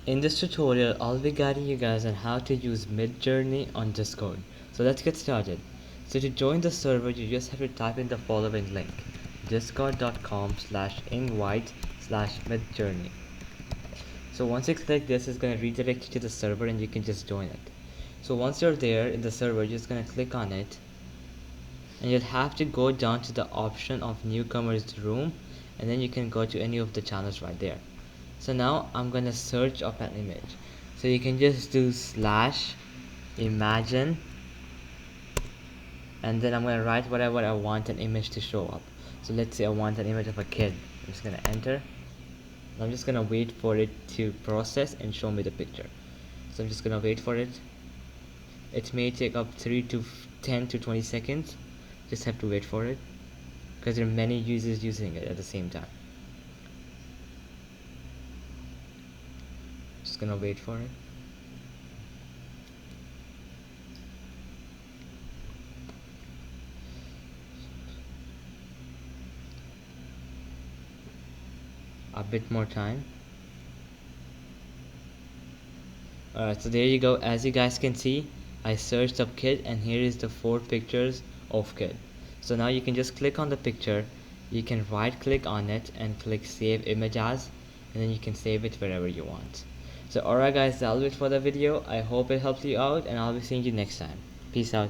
In this tutorial, I'll be guiding you guys on how to use Midjourney on Discord. So let's get started. So to join the server, you just have to type in the following link: discord.com/invite/midjourney. So once you click this, it's going to redirect you to the server and you can just join it. So once you're there in the server, you're just going to click on it, and you'll have to go down to the option of newcomers room, and then you can go to any of the channels right there. So now I'm gonna search up an image, so you can just do /imagine, and then I'm gonna write whatever I want an image to show up. So let's say I want an image of a kid. I'm just gonna enter. I'm just gonna wait for it to process and show me the picture. So I'm just gonna wait for it. It may take up 10 to 20 seconds. Just have to wait for it, because there are many users using it at the same time. Just gonna wait for it. A bit more time. Alright, so there you go. As you guys can see, I searched up kid, and here is the 4 pictures of kid. So now you can just click on the picture, you can right click on it and click save image as, and then you can save it wherever you want. So alright guys, that'll be it for the video. I hope it helped you out, and I'll be seeing you next time. Peace out.